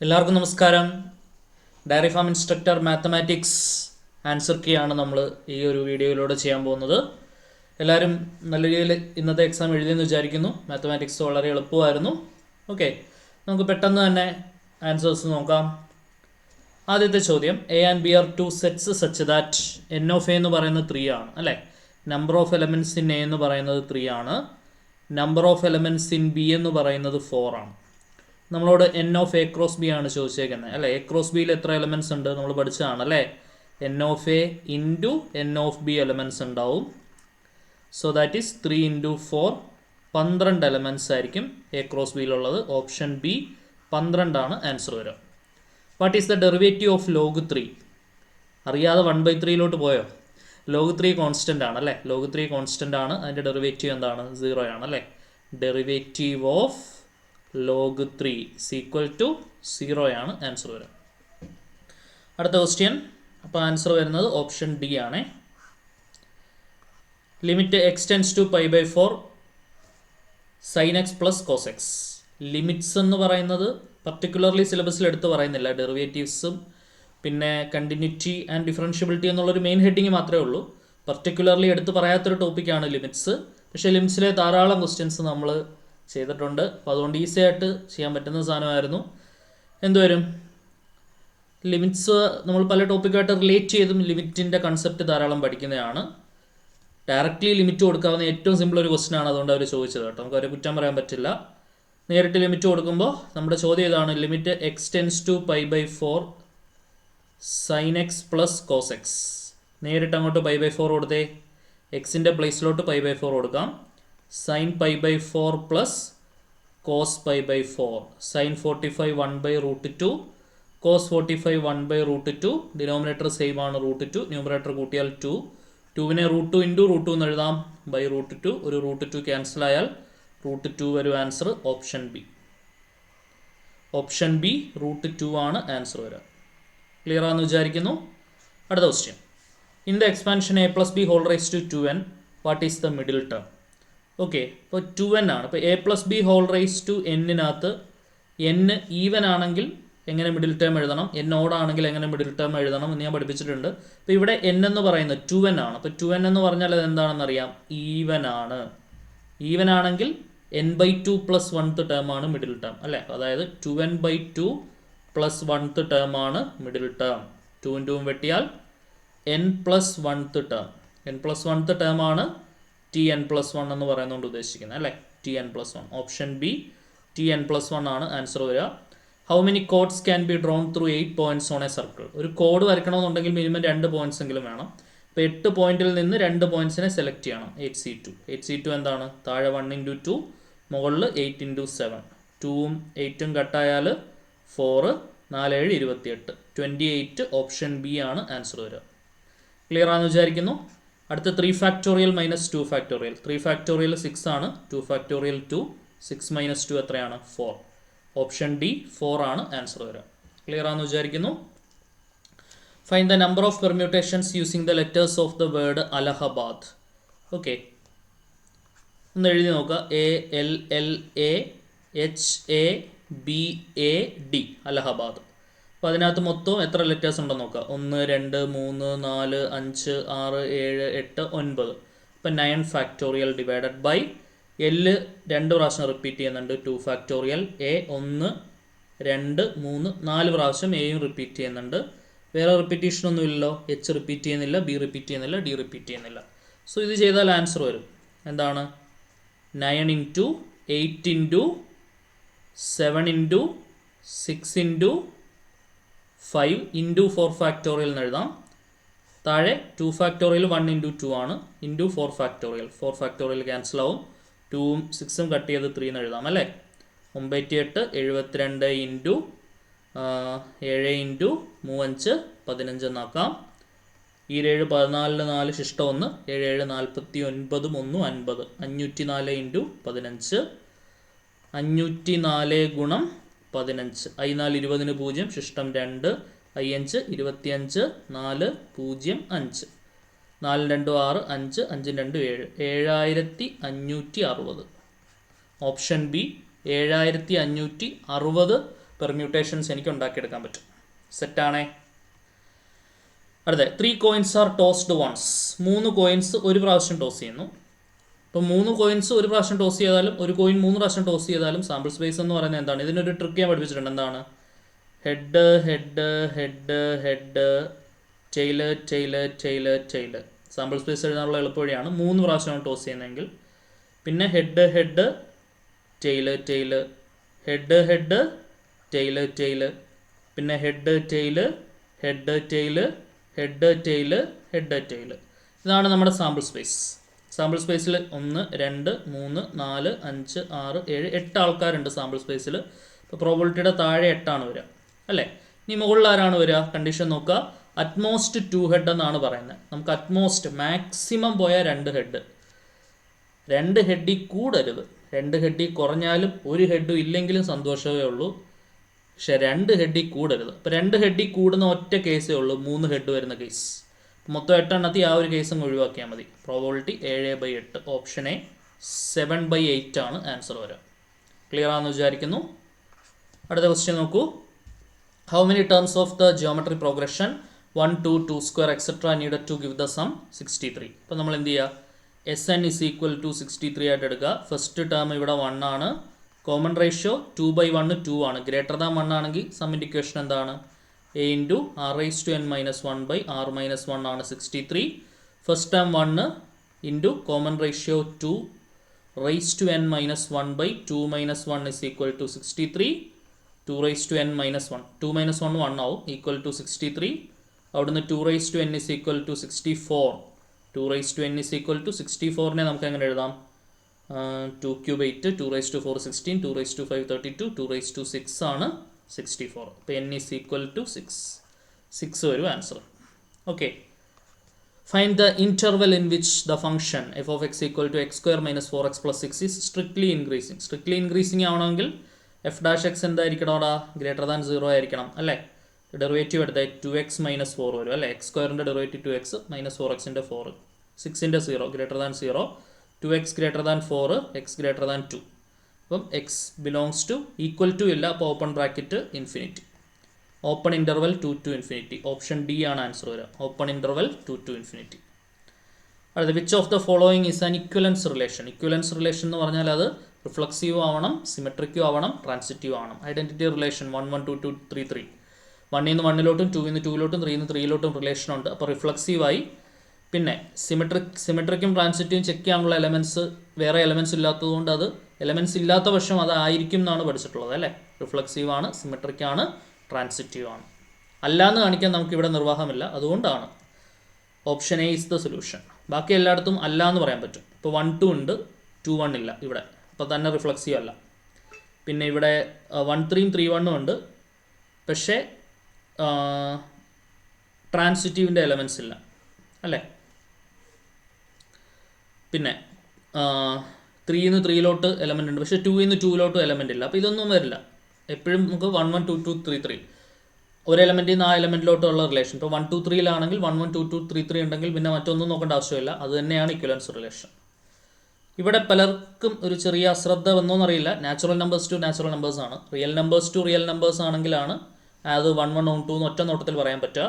എല്ലാവർക്കും നമസ്കാരം. Dairy farm instructor mathematics answer key ആണ് നമ്മൾ ഈ ഒരു വീഡിയോയിലൂടെ ചെയ്യാൻ പോകുന്നത്. എല്ലാവരും നല്ല രീതിയിൽ ഇന്നത്തെ എക്സാം എഴുതിയെന്ന് വിചാരിക്കുന്നു. മാത്തമാറ്റിക്സ് വളരെ എളുപ്പമായിരുന്നു. ഓക്കെ, നമുക്ക് പെട്ടെന്ന് തന്നെ ആൻസേഴ്സ് നോക്കാം. ആദ്യത്തെ ചോദ്യം, A and B are two sets such that n of A എന്ന് പറയുന്നത് 3 ആണ് അല്ലേ. Number of elements in A എന്ന് പറയുന്നത് 3 ആണ്. Number of elements in B എന്ന് പറയുന്നത് 4 ആണ്. നമ്മളോട് n of A cross B ആണ് ചോദിച്ചേക്കുന്നത് അല്ലേ. എ ക്രോസ് ബിയിൽ എത്ര എലമെൻറ്റ്സ് ഉണ്ട് നമ്മൾ പഠിച്ചതാണ് അല്ലേ. N of A into n of B elements ഉണ്ടാവും. So that is 3 into 4 12 elements ആയിരിക്കും എ ക്രോസ് ബിയിലുള്ളത്. ഓപ്ഷൻ ബി 12 ആണ് ആൻസർ വരിക. What is the derivative of log 3? അറിയാതെ 1/3 പോയോ? ലോഗ് 3 കോൺസ്റ്റൻ്റ് ആണ് അല്ലേ. ലോഗ് 3 കോൺസ്റ്റൻ്റ് ആണ്. അതിൻ്റെ ഡെറിവേറ്റീവ് എന്താണ്? 0 ആണ് അല്ലേ. Derivative of log 3 is equal to 0 ആണ് ആൻസർ വരിക. അടുത്ത ക്വസ്റ്റ്യൻ, അപ്പോൾ ആൻസർ വരുന്നത് ഓപ്ഷൻ ഡി ആണ്. Limit x tends to π/4 sin x plus cos x. Limits എന്ന് പറയുന്നത് പർട്ടിക്കുലർലി സിലബസിൽ എടുത്ത് പറയുന്നില്ല. ഡെറിവേറ്റീവ്സും പിന്നെ കണ്ടിന്യൂറ്റി ആൻഡ് ഡിഫറൻഷ്യബിലിറ്റി എന്നുള്ളൊരു മെയിൻ ഹെഡിങ് മാത്രമേ ഉള്ളൂ. പർട്ടിക്കുലർലി എടുത്ത് പറയാത്തൊരു ടോപ്പിക്കാണ് ലിമിറ്റ്സ്. പക്ഷേ ലിമിറ്റ്സിലെ ധാരാളം ക്വസ്റ്റ്യൻസ് നമ്മൾ ചെയ്തിട്ടുണ്ട്. അപ്പോൾ അതുകൊണ്ട് ഈസി ആയിട്ട് ചെയ്യാൻ പറ്റുന്ന സാധനമായിരുന്നു. എന്തുവരും, ലിമിറ്റ്സ് നമ്മൾ പല ടോപ്പിക്കായിട്ട് റിലേറ്റ് ചെയ്തും ലിമിറ്റിൻ്റെ കൺസെപ്റ്റ് ധാരാളം പഠിക്കുന്നതാണ്. ഡയറക്റ്റ്ലി ലിമിറ്റ് കൊടുക്കാവുന്ന ഏറ്റവും സിമ്പിൾ ഒരു ക്വസ്റ്റ്യൻ ആണ്. അതുകൊണ്ട് അവർ ചോദിച്ചത് കേട്ടോ. നമുക്ക് അവരെ കുറ്റം പറയാൻ പറ്റില്ല. നേരിട്ട് ലിമിറ്റ് കൊടുക്കുമ്പോൾ നമ്മുടെ ചോദ്യം ഇതാണ്, limit x tends to π/4 sin x plus cos x. നേരിട്ട് അങ്ങോട്ട് π/4 കൊടുത്തേ. എക്സിൻ്റെ പ്ലേസിലോട്ട് π/4 കൊടുക്കാം. sin π/4 plus cos π/4. sin 45 1/√2 cos 45 1/√2. Denominator same ആണ് √2. ന്യൂമറേറ്റർ കൂട്ടിയാൽ 2. 2നെ √2 ഇൻറ്റു √2 എന്ന് എഴുതാം /√2. ഒരു √2 ക്യാൻസൽ ആയാൽ √2 വരും answer. Option B. Option B √2 ആണ് ആൻസർ വരിക. ക്ലിയർ ആണെന്ന് വിചാരിക്കുന്നു. അടുത്ത question, in the expansion A plus B whole raise to 2n what is the middle term? Okay, ഇപ്പോൾ 2n ആണ്. ഇപ്പോൾ A plus B whole raise to എന്നിനകത്ത് n even ആണെങ്കിൽ എങ്ങനെ മിഡിൽ ടേം എഴുതണം, n ഓഡ് ആണെങ്കിൽ എങ്ങനെ മിഡിൽ ടേം എഴുതണം എന്ന് ഞാൻ പഠിപ്പിച്ചിട്ടുണ്ട്. അപ്പോൾ ഇവിടെ n എന്ന് പറയുന്നത് 2n ആണ്. അപ്പോൾ 2n എന്ന് പറഞ്ഞാൽ അത് എന്താണെന്ന് അറിയാം, ഈവൻ ആണ്. ഈവൻ ആണെങ്കിൽ n/2 പ്ലസ് 1th ടേം ആണ് മിഡിൽ ടേം അല്ലേ. അതായത് 2n/2 പ്ലസ് 1th ടേം ആണ് middle term. 2 2 വെട്ടിയാൽ n plus 1th term. n plus 1th term ആണ് Tn+1 എന്ന് പറയുന്നതുകൊണ്ട് ഉദ്ദേശിക്കുന്നത് അല്ലേ. Tn+1. ഓപ്ഷൻ ബി Tn+1 ആണ് ആൻസർ വരിക. How many chords can be drawn through 8 points on a circle? ഒരു കോഡ് വരയ്ക്കണമെന്നുണ്ടെങ്കിൽ മിനിമം 2 പോയിന്റ്സ് എങ്കിലും വേണം. ഇപ്പോൾ 8 പോയിന്റിൽ നിന്ന് 2 പോയിന്റ്സിനെ സെലക്ട് ചെയ്യണം. 8C2. 8C2 എന്താണ്? താഴെ 1 ഇൻറ്റു 2, മുകളിൽ 8 ഇൻറ്റു 7. 2ഉം 8ഉം കട്ടായാൽ 4, 4 7 28. 28. ഓപ്ഷൻ ബി ആണ് ആൻസർ വരിക. ക്ലിയർ ആണെന്ന് വിചാരിക്കുന്നു. അടുത്ത 3 ഫാക്ടോറിയൽ മൈനസ് 2 ഫാക്ടോറിയൽ. 3 ഫാക്ടോറിയൽ 6 ആണ്. 2 ഫാക്ടോറിയൽ 2. 6 മൈനസ് 2 എത്രയാണ്? 4. ഓപ്ഷൻ ഡി 4 ആണ് ആൻസർ വരിക. ക്ലിയർ ആണെന്ന് വിചാരിക്കുന്നു. Find the number of permutations using the letters of the word Allahabad. Okay, ഒന്ന് എഴുതി നോക്കുക. ALLAHABAD അലഹബാദ്. അപ്പോൾ അതിനകത്ത് മൊത്തം എത്ര ലെറ്റേഴ്സ് ഉണ്ടെന്ന് നോക്കുക. 1 2 3 4 5 6 7 8 9. ഇപ്പം 9 ഫാക്ടോറിയൽ ഡിവൈഡഡ് ബൈ L 2 പ്രാവശ്യം റിപ്പീറ്റ് ചെയ്യുന്നുണ്ട്. 2 ഫാക്ടോറിയൽ. A 1 2 3 4 പ്രാവശ്യം എയും റിപ്പീറ്റ് ചെയ്യുന്നുണ്ട്. വേറെ റിപ്പീറ്റേഷൻ ഒന്നും ഇല്ലല്ലോ. H റിപ്പീറ്റ് ചെയ്യുന്നില്ല, B റിപ്പീറ്റ് ചെയ്യുന്നില്ല, D റിപ്പീറ്റ് ചെയ്യുന്നില്ല. സോ ഇത് ചെയ്താൽ ആൻസർ വരും. എന്താണ്? 9 into 8 into 7 into 6 into 5 into 4 factorial എന്ന് എഴുതാം. താഴെ 2 ഫാക്ടോറിയൽ 1 ഇൻറ്റു 2 ആണ്. Into 4 factorial. 4 ഫാക്ടോറിയൽ ക്യാൻസൽ ആവും. 2ഉം 6ഉം കട്ട് ചെയ്ത് 3 എന്ന് എഴുതാം അല്ലേ. 98 72 ഇൻറ്റു 7 ഇൻറ്റു 3 5 15 എന്നാക്കാം. ഈ 7 14 4 ശിഷ്ട 1 7 7 49 1 50. 504 ഇൻറ്റു 15. 504 ഗുണം 15. I4 20 0 ശിഷ്ടം 2. I5 25 4 0 5. 4 2 6 5 5 2 7 7560. ഓപ്ഷൻ ബി 7560 പെർമ്യൂട്ടേഷൻസ് എനിക്ക് ഉണ്ടാക്കിയെടുക്കാൻ പറ്റും. സെറ്റാണേ. അടുത്ത 3 coins are tossed once. 3 coins ഒരു പ്രാവശ്യം ടോസ് ചെയ്യുന്നു. അപ്പോൾ 3 കോയിൻസ് ഒരു പ്രാവശ്യം ടോസ് ചെയ്താലും ഒരു കോയിൻ 3 പ്രാവശ്യം ടോസ് ചെയ്താലും സാമ്പിൾ സ്പേസ് എന്ന് പറയുന്നത് എന്താണ്? ഇതിനൊരു ട്രിക്ക് ഞാൻ പഠിപ്പിച്ചിട്ടുണ്ട്. എന്താണ്? Head head head head tail tail tail tail. Sample space എഴുതാനുള്ള എളുപ്പവഴിയാണ് 3 പ്രാവശ്യമാണ് ടോസ് ചെയ്യുന്നതെങ്കിൽ. പിന്നെ head head tail tail head head tail tail പിന്നെ head tail head tail head tail head tail. ഇതാണ് നമ്മുടെ സാമ്പിൾ സ്പേസ്. സാമ്പിൾ സ്പേസിൽ 1 2 3 4 5 6 7 8 ആൾക്കാരുണ്ട് സാമ്പിൾ സ്പേസിൽ. ഇപ്പോൾ പ്രോബിലിറ്റിയുടെ താഴെ 8 ആണ് വരിക അല്ലേ? ഇനി മുകളിൽ ആരാണ് വരിക? കണ്ടീഷൻ നോക്കുക. അറ്റ്മോസ്റ്റ് 2 ഹെഡ് എന്നാണ് പറയുന്നത്. നമുക്ക് അറ്റ്മോസ്റ്റ് മാക്സിമം പോയാൽ 2 ഹെഡ്. 2 ഹെഡിൽ കൂടരുത്. 2 ഹെഡിൽ കുറഞ്ഞാലും ഒരു ഹെഡും ഇല്ലെങ്കിലും സന്തോഷമേ ഉള്ളൂ. പക്ഷെ 2 ഹെഡിൽ കൂടരുത്. അപ്പോൾ 2 ഹെഡിൽ കൂടുന്ന ഒറ്റ കേസേ ഉള്ളൂ, 3 ഹെഡ് വരുന്ന കേസ്. മൊത്തം 8 എണ്ണത്തിൽ ആ ഒരു കേസും ഒഴിവാക്കിയാൽ മതി. പ്രോബിലിറ്റി 7/8. ഓപ്ഷൻ എ 7/8 ആണ് ആൻസർ വരിക. ക്ലിയർ ആണെന്ന് വിചാരിക്കുന്നു. അടുത്ത ക്വസ്റ്റ്യൻ നോക്കൂ. How many terms of the geometry progression 1 2 2 square etcetera needed to give the sum 63. അപ്പോൾ നമ്മൾ എന്ത് ചെയ്യുക? SN is equal to 63 ആയിട്ട് എടുക്കുക. ഫസ്റ്റ് ടേം ഇവിടെ 1 ആണ്. കോമൺ റേഷ്യോ 2/1 2 ആണ്. ഗ്രേറ്റർ ദാൻ 1 ആണെങ്കിൽ സമ്മിൻ്റെ ഇക്വേഷൻ എന്താണ്? A ഇൻറ്റു r⁻n−1/r−1 ആണ് 63. First term 1 into common ratio 2⁻n−1/2 - 1 is equal to 63. 2⁻n−1 2 - 1 1 ആവും, ഈക്വൽ ടു 63. അവിടുന്ന് 2⁻n is equal to 64. 2⁻n is equal to 64നെ നമുക്ക് എങ്ങനെ എഴുതാം? 2 cube 8, 2⁻4 16, 2⁻5 32, 2⁻6 ആണ് 64. അപ്പോൾ n is equal to 6 വരും answer. Okay. Find the interval in which the function f of x equal to x square minus 4x plus 6 is strictly increasing. Strictly increasing ആവണമെങ്കിൽ f' x എന്തായിരിക്കണം? അവിടെ greater than 0 ആയിരിക്കണം അല്ലേ? Derivative എടുത്താൽ 2x - 4 വരും അല്ലേ? X സ്ക്വയറിൻ്റെ derivative 2x - 4xൻ്റെ 4, 6ൻ്റെ 0 greater than 0, 2x greater than 4, x greater than 2. അപ്പം x belongs to equal to ഇല്ല, അപ്പോൾ open bracket infinity. Open interval 2 to infinity. Option D ആണ് ആൻസർ വരിക. Open interval 2 to infinity. അടുത്ത which of the following is an equivalence relation. Equivalence relation എന്ന് പറഞ്ഞാൽ അത് reflexive ആവണം, സിമെട്രിക്കും ആവണം, ട്രാൻസിറ്റീവ് ആവണം. Identity relation 1 1 2 2 3 3. 1 ൽ നിന്ന് 1ലോട്ടും 2 ൽ നിന്ന് 2ലോട്ടും 3 ൽ നിന്ന് 3ലോട്ടും റിലേഷൻ ഉണ്ട്. അപ്പോൾ റിഫ്ലക്സീവായി. പിന്നെ സിമെട്രിക്കും ട്രാൻസിറ്റീവും ചെക്ക് ചെയ്യാനുള്ള എലമെൻറ്റ്സ് വേറെ എലമെൻറ്റ്സ് ഇല്ലാത്തതുകൊണ്ട് അത് എലമെൻറ്റ്സ് ഇല്ലാത്ത പക്ഷം അതായിരിക്കും എന്നാണ് പഠിച്ചിട്ടുള്ളത് അല്ലേ? റിഫ്ലക്സീവ് ആണ്, സിമെട്രിക് ആണ്, ട്രാൻസിറ്റീവ് ആണ്. അല്ലാന്ന് കാണിക്കാൻ നമുക്കിവിടെ നിർവാഹമില്ല, അതുകൊണ്ടാണ് option A is the solution. ബാക്കി എല്ലായിടത്തും അല്ല എന്ന് പറയാൻ പറ്റും. ഇപ്പോൾ 1 2 ഉണ്ട്, 2 1 ഇല്ല ഇവിടെ, അപ്പോൾ തന്നെ റിഫ്ലക്സീവ് അല്ല. പിന്നെ ഇവിടെ 1 3 3 1 ഉണ്ട്, പക്ഷേ ട്രാൻസിറ്റീവിൻ്റെ എലമെൻറ്റ്സ് ഇല്ല അല്ലേ? പിന്നെ 3 ൽ നിന്ന് 3ലോട്ട് എലമെൻ്റ് ഉണ്ട്, പക്ഷേ 2 ൽ നിന്ന് 2ലോട്ട് എലമെൻ്റ് ഇല്ല. അപ്പോൾ ഇതൊന്നും വരില്ല. എപ്പോഴും നമുക്ക് 1 1 2 2 3 3 ഒരു എലമെൻറ്റിൽ നിന്ന് ആ എലമെൻറ്റിലോട്ടുള്ള റിലേഷൻ. ഇപ്പോൾ 1 2 3ലാണെങ്കിൽ 1 1 2 2 3 3 ഉണ്ടെങ്കിൽ പിന്നെ മറ്റൊന്നും നോക്കേണ്ട ആവശ്യമില്ല. അത് തന്നെയാണ് ഇക്വലൻസ് റിലേഷൻ. ഇവിടെ പലർക്കും ഒരു ചെറിയ അശ്രദ്ധ വന്നോന്നറിയില്ല. Natural numbers to natural numbers ആണ്. Real numbers to real numbers ആണെങ്കിലാണ് അത് 1 1 1 2 എന്ന് ഒറ്റ നോട്ടത്തിൽ പറയാൻ പറ്റുക.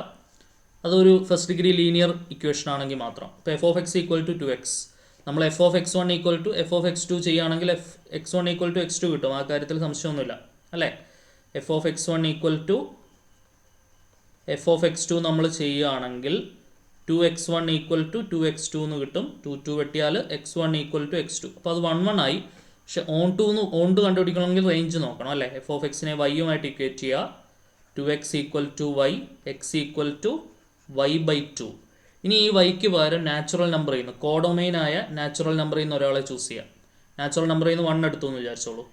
അതൊരു ഫസ്റ്റ് ഡിഗ്രി ലീനിയർ ഇക്വേഷൻ ആണെങ്കിൽ മാത്രം. ഇപ്പോൾ f of x equal to 2x, നമ്മൾ f of x1 equal to f of x2 ചെയ്യുകയാണെങ്കിൽ x1 ഈക്വൽ ടു x2 കിട്ടും. ആ കാര്യത്തിൽ സംശയമൊന്നുമില്ല അല്ലേ? f of x1 equal to f of x2 നമ്മൾ ചെയ്യുകയാണെങ്കിൽ 2x1 ഈക്വൽ ടു 2x2 എന്ന് കിട്ടും. 2 2 വെട്ടിയാൽ x1 ഈക്വൽ ടു x2. അപ്പോൾ അത് 1 1 ആയി. പക്ഷേ ഓൺ ടു കണ്ടുപിടിക്കണമെങ്കിൽ റേഞ്ച് നോക്കണം അല്ലേ? f of xനെ y-യുമായിട്ട് ഇക്വേറ്റ് ചെയ്യുക. 2x equal to y, x equal to y/2. ഇനി ഈ വൈക്ക് പകരം നാച്ചുറൽ നമ്പർ ചെയ്യുന്നു, കോഡൊമൈനായ നാച്ചുറൽ നമ്പർ ചെയ്യുന്ന ഒരാളെ ചൂസ് ചെയ്യാം. നാച്ചുറൽ നമ്പർ ചെയ്യുന്ന 1 എടുത്തു എന്ന് വിചാരിച്ചോളൂ.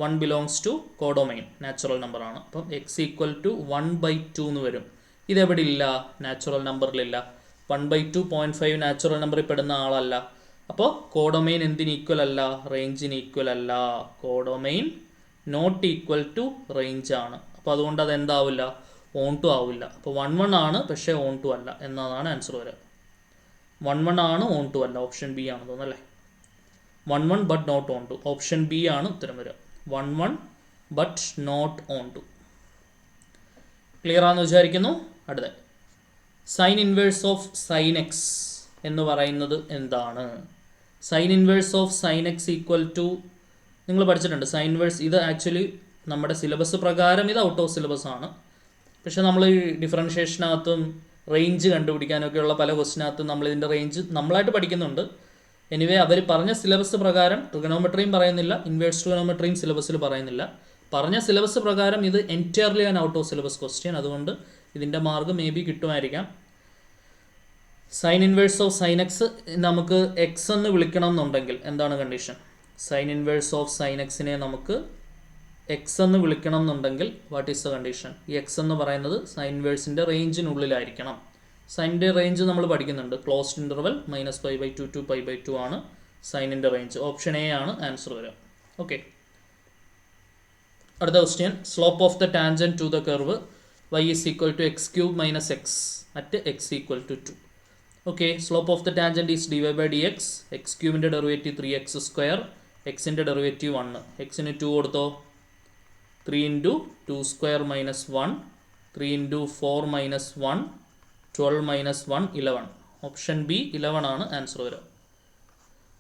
1 belongs to codomain, natural number ആണ്. അപ്പം x ഈക്വൽ ടു 1/2 എന്ന് വരും. ഇതെവിടെ ഇല്ല? നാച്ചുറൽ നമ്പറിലില്ല. 1/2 0.5 നാച്ചുറൽ നമ്പറിൽ പെടുന്ന ആളല്ല. അപ്പോൾ കോഡൊമൈൻ എന്തിന് ഈക്വൽ അല്ല? റേഞ്ചിന് ഈക്വൽ അല്ല. Codomain not equal to range ആണ്. അപ്പോൾ അതുകൊണ്ട് അത് എന്താവില്ല? ഓൺ ടു ആവില്ല. അപ്പോൾ 1 1 ആണ്, പക്ഷേ ഓൺ ടു അല്ല എന്നതാണ് ആൻസർ വരിക. 1 1 ആണ്, ഓൺ ടു അല്ല. ഓപ്ഷൻ ബി ആണ് തോന്നുന്നല്ലേ? 1 1 but not onto. Option B ആണ് ഉത്തരം വരിക. 1 1 but not onto. Clear ആണെന്ന് വിചാരിക്കുന്നു. അടുത്ത sine inverse of sine X എന്ന് പറയുന്നത് എന്താണ്? Sine inverse of sine X equal to, നിങ്ങൾ പഠിച്ചിട്ടുണ്ട് സൈൻ ഇൻവേഴ്സ്. ഇത് ആക്ച്വലി നമ്മുടെ സിലബസ് പ്രകാരം ഇത് ഔട്ട് ഓഫ് സിലബസ് ആണ്. പക്ഷേ നമ്മൾ ഈ ഡിഫറൻഷ്യേഷനകത്തും റേഞ്ച് കണ്ടുപിടിക്കാനൊക്കെയുള്ള പല ക്വസ്റ്റിനകത്തും നമ്മൾ ഇതിൻ്റെ റേഞ്ച് നമ്മളായിട്ട് പഠിക്കുന്നുണ്ട്. എനിവേ അവർ പറഞ്ഞ സിലബസ് പ്രകാരം ട്രിഗണോമെട്രിയും പറയുന്നില്ല, ഇൻവേഴ്സ് ട്രിഗണോമെട്രിയും സിലബസിൽ പറയുന്നില്ല. പറഞ്ഞ സിലബസ് പ്രകാരം ഇത് entirely an out of syllabus question. അതുകൊണ്ട് ഇതിൻ്റെ മാർക്ക് മേ ബി കിട്ടുമായിരിക്കാം. Sine inverse of sine x നമുക്ക് എക്സ് എന്ന് വിളിക്കണം എന്നുണ്ടെങ്കിൽ എന്താണ് condition? Sine inverse of sine എക്സിനെ നമുക്ക് എക്സ് എന്ന് വിളിക്കണം എന്നുണ്ടെങ്കിൽ വാട്ട് ഈസ് ദ കണ്ടീഷൻ? ഈ എക്സ് എന്ന് പറയുന്നത് സൈൻ ഇൻവേഴ്സിൻ്റെ റേഞ്ചിനുള്ളിലായിരിക്കണം. സൈനിൻ്റെ റേഞ്ച് നമ്മൾ പഠിക്കുന്നുണ്ട്. ക്ലോസ്ഡ് ഇൻ്റർവൽ -π/2 to π/2 ആണ് സൈനിൻ്റെ റേഞ്ച്. ഓപ്ഷൻ എ ആണ് ആൻസർ വരിക. ഓക്കെ, അടുത്ത question. Slope of the tangent to the curve y is equal to x³ - x at x equal to 2. Okay, slope of the tangent is dy/dx. x³ derivative 3x², എക്സിൻ്റെ derivative 1. എക്സിന് 2 കൊടുത്തോ, 3 × 2² - 1, 3 × 4 - 1, 12 - 1 11. Option B 11 ആണ് answer വരിക.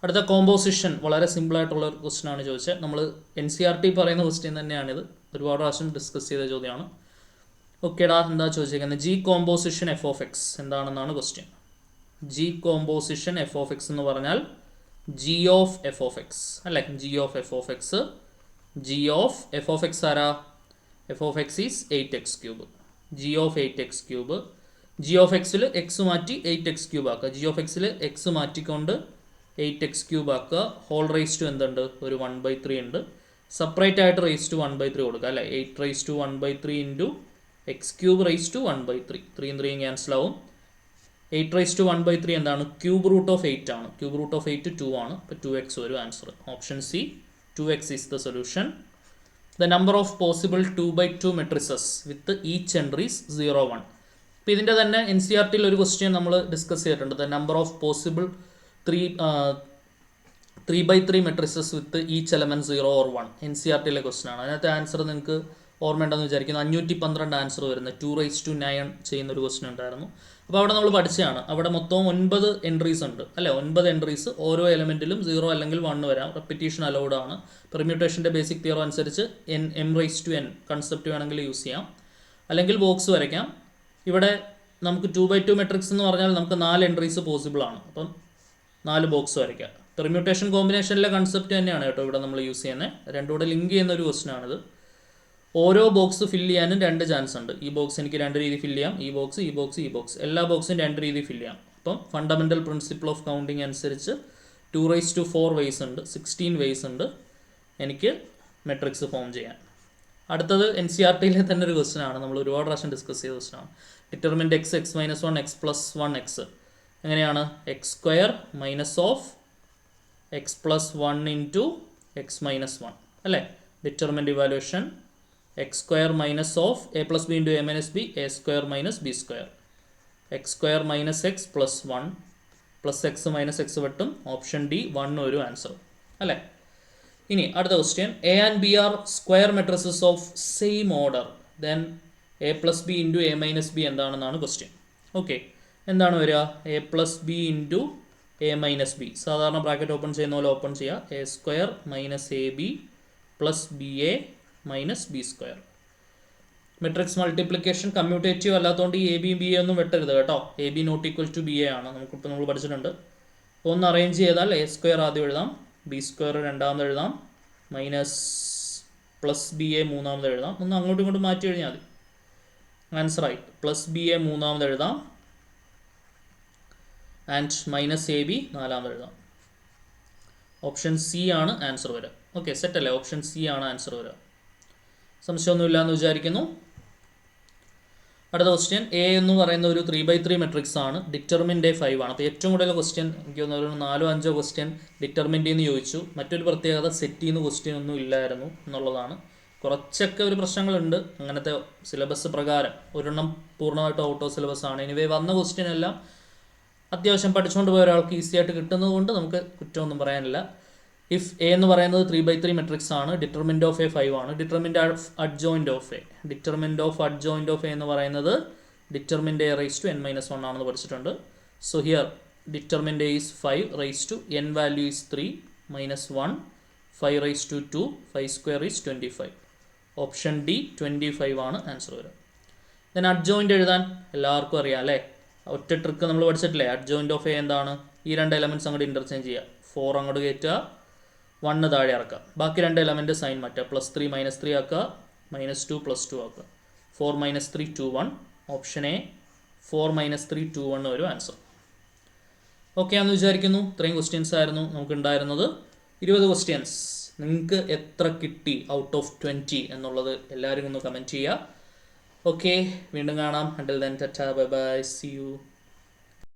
അടുത്ത composition. വളരെ സിമ്പിളായിട്ടുള്ള ഒരു question ആണ് ചോദിച്ചത്. നമ്മൾ NCERT പറയുന്ന ക്വസ്റ്റ്യൻ തന്നെയാണിത്. ഒരുപാട് പ്രാവശ്യം ഡിസ്കസ് ചെയ്ത ചോദ്യമാണ്. ഓക്കേടാ, എന്താ ചോദിച്ചേക്കുന്നത്? G composition f of x എന്താണെന്നാണ് question. G composition f of x എന്ന് പറഞ്ഞാൽ g of f of x അല്ലേ? G of f of x. G of f of x ആരാ? F of x is 8x³. G of 8x³. G of എക്സിൽ x മാറ്റി 8x³ ആക്കുക. G of എക്സിൽ X മാറ്റിക്കൊണ്ട് 8x³ ആക്കുക. Whole raise to എന്തുണ്ട്? ഒരു 1/3 ഉണ്ട്. സെപ്പറേറ്റ് ആയിട്ട് റേസ് ടു 1/3 കൊടുക്കുക അല്ലേ? 8 raise to 1/3 into x³ raise to 1/3. 3 3 cancel ആവും. 8 റേസ് ടു 1/3 എന്താണ്? ക്യൂബ് റൂട്ട് ഓഫ് 8 ആണ്. ക്യൂബ് റൂട്ട് ഓഫ് 8 2 ആണ്. അപ്പോൾ 2x വരും answer. Option C 2x is the solution. The number of possible 2/2 matrices with each entries 0 1. ഇപ്പോൾ ഇതിൻ്റെ തന്നെ NCERTയിൽ ഒരു ക്വസ്റ്റ്യൻ നമ്മൾ ഡിസ്കസ് ചെയ്തിട്ടുണ്ട്. The number of possible 3/3 matrices with each element 0 or 1. NCERTയിലെ ക്വസ്റ്റ്യൻ ആണ്. അതിനകത്തെ ആൻസർ നിങ്ങൾക്ക് ഓർമ്മയുണ്ടെന്ന് വിചാരിക്കുന്നു. 512 ആൻസർ വരുന്നത് 2 റേസ് ടു 9 ചെയ്യുന്നൊരു ക്വസ്റ്റ്യൻ ഉണ്ടായിരുന്നു. അപ്പോൾ അവിടെ നമ്മൾ പഠിച്ചതാണ്. അവിടെ മൊത്തം 9 എൻട്രീസ് ഉണ്ട് അല്ലേ? 9 എൻട്രീസ്. ഓരോ എലമെൻറ്റിലും 0 അല്ലെങ്കിൽ 1 വരാം. റെപ്പിറ്റീഷൻ അലൗഡ് ആണ്. പെർമ്യൂട്ടേഷൻ്റെ ബേസിക് തിയറം അനുസരിച്ച് m raise to n concept വേണമെങ്കിൽ യൂസ് ചെയ്യാം, അല്ലെങ്കിൽ ബോക്സ് വരയ്ക്കാം. ഇവിടെ നമുക്ക് 2/2 മെട്രിക്സ് എന്ന് പറഞ്ഞാൽ നമുക്ക് 4 എൻട്രീസ് പോസിബിൾ ആണ്. അപ്പം 4 ബോക്സ് വരയ്ക്കാം. പെർമ്യൂട്ടേഷൻ കോമ്പിനേഷനിലെ കൺസെപ്റ്റ് തന്നെയാണ് കേട്ടോ ഇവിടെ നമ്മൾ യൂസ് ചെയ്യുന്നത്. രണ്ടും കൂടെ ലിങ്ക് ചെയ്യുന്ന ഒരു ക്വസ്റ്റ്യൻ ആണിത്. ഓരോ ബോക്സ് ഫില്ല് ചെയ്യാനും 2 ചാൻസ് ഉണ്ട്. ഈ ബോക്സ് എനിക്ക് 2 രീതി ഫില്ല് ചെയ്യാം. ഈ ബോക്സ്, ഈ ബോക്സ്, ഈ ബോക്സ്, എല്ലാ ബോക്സും 2 രീതി ഫില്ല് ചെയ്യാം. അപ്പം ഫണ്ടമെൻ്റൽ പ്രിൻസിപ്പിൾ ഓഫ് കൗണ്ടിങ് അനുസരിച്ച് 2 റേസ് ടു 4 വേസ് ഉണ്ട്, 16 വേസ് ഉണ്ട് എനിക്ക് മെട്രിക്സ് ഫോം ചെയ്യാൻ. അടുത്തത് NCERTയിലെ തന്നെ ഒരു ക്വസ്റ്റ്യൻ ആണ്. നമ്മൾ ഒരുപാട് പ്രാവശ്യം ഡിസ്കസ് ചെയ്ത ക്വസ്റ്റ്യൻ ആണ്. ഡിറ്റർമിൻറ്റ് x - 1 x + 1 x എങ്ങനെയാണ്? x² minus of x + 1 into x - 1 അല്ലേ? Determinant evaluation x² minus of a + b into a - b, a² minus b². x² minus x + 1 plus x minus x വെട്ടും. Option D 1 ഒരു answer അല്ലേ? ഇനി അടുത്ത question. a and b are square matrices of same order, then a + b into a - b എന്താണെന്നാണ് question. Okay, എന്താണ് വരിക? a + b into a - b. സാധാരണ bracket open ചെയ്യുന്ന പോലെ ഓപ്പൺ ചെയ്യുക. a² minus ab plus ba minus b². Matrix multiplication commutative അല്ലാത്തതുകൊണ്ട് ഈ ab ba ഒന്നും വെട്ടരുത് കേട്ടോ. ab not equal to ba ആണ്. നമുക്കിപ്പോൾ നമ്മൾ പഠിച്ചിട്ടുണ്ട്. ഒന്ന് അറേഞ്ച് ചെയ്താൽ a² ആദ്യം എഴുതാം, b² രണ്ടാമത് എഴുതാം, മൈനസ് പ്ലസ് ba മൂന്നാമത് എഴുതാം. ഒന്ന് അങ്ങോട്ടും ഇങ്ങോട്ടും മാറ്റി കഴിഞ്ഞാൽ മതി. ആൻസറായി. പ്ലസ് ba മൂന്നാമത് എഴുതാം ആൻഡ് മൈനസ് ab നാലാമത് എഴുതാം. ഓപ്ഷൻ സി ആണ് ആൻസർ വരിക. ഓക്കെ, സെറ്റ് അല്ലേ? ഓപ്ഷൻ സി ആണ് ആൻസർ വരിക. സംശയമൊന്നുമില്ല എന്ന് വിചാരിക്കുന്നു. അടുത്ത ക്വസ്റ്റ്യൻ. എ എന്ന് പറയുന്ന ഒരു 3/3 മെട്രിക്സ് ആണ്. ഡിറ്റർമിൻ്റെ 5 ആണ്. അപ്പോൾ ഏറ്റവും കൂടുതൽ ക്വസ്റ്റ്യൻ എനിക്ക് തോന്നുന്നു ഒരു 4-5 ക്വസ്റ്റ്യൻ ഡിറ്റർമിൻ്റെ എന്ന് ചോദിച്ചു. മറ്റൊരു പ്രത്യേകത സെറ്റിൽ നിന്ന് ക്വസ്റ്റ്യൻ ഒന്നും ഇല്ലായിരുന്നു എന്നുള്ളതാണ്. കുറച്ചൊക്കെ ഒരു പ്രശ്നങ്ങളുണ്ട് അങ്ങനത്തെ സിലബസ് പ്രകാരം. ഒരെണ്ണം പൂർണ്ണമായിട്ട് ഔട്ട് ഓഫ് സിലബസ് ആണ്. എനിവേ വന്ന ക്വസ്റ്റ്യൻ എല്ലാം അത്യാവശ്യം പഠിച്ചുകൊണ്ട് പോയ ഒരാൾക്ക് ഈസി ആയിട്ട് കിട്ടുന്നത് കൊണ്ട് നമുക്ക് കുറ്റമൊന്നും പറയാനില്ല. ഇഫ് എ എന്ന് പറയുന്നത് 3/3 മെട്രിക്സ് ആണ്, ഡിറ്റർമിൻ്റ് ഓഫ് എ 5 ആണ്, determinant of adjoint of A, determinant of adjoint of A എന്ന് പറയുന്നത് determinant A raise to n - 1 ആണെന്ന് പഠിച്ചിട്ടുണ്ട്. So here determinant A is 5 raise to n value is 3 - 1 5 raise to 2 5 square is 25. Option D 25 ആണ് answer വരിക. Then adjoint എഴുതാൻ എല്ലാവർക്കും അറിയാം അല്ലേ, ഒറ്റ ട്രിക്ക് നമ്മൾ പഠിച്ചിട്ടില്ലേ. അഡ്ജോയിൻ്റ് ഓഫ് എ എന്താണ്, ഈ രണ്ട് എലമെൻറ്റ്സ് അങ്ങോട്ട് ഇൻ്റർചേഞ്ച് ചെയ്യുക, 4 അങ്ങോട്ട് കയറ്റുക, 1 താഴെ ഇറക്കുക, ബാക്കി രണ്ട് എലമെൻറ്റ് സൈൻ മാറ്റുക, +3 -3 ആക്കുക, -2 +2 ആക്കുക, 4 - 3 2 1. ഓപ്ഷൻ എ 4 - 3 2 1 വരും ആൻസർ. ഓക്കെ ആണെന്ന് വിചാരിക്കുന്നു. ഇത്രയും ക്വസ്റ്റ്യൻസ് ആയിരുന്നു നമുക്ക് ഉണ്ടായിരുന്നത്. 20 ക്വസ്റ്റ്യൻസ് നിങ്ങൾക്ക് എത്ര കിട്ടി ഔട്ട് ഓഫ് 20 എന്നുള്ളത് എല്ലാവരും ഒന്ന് കമൻറ്റ് ചെയ്യുക. ഓക്കെ, വീണ്ടും കാണാം. Until then tata bye bye, see U.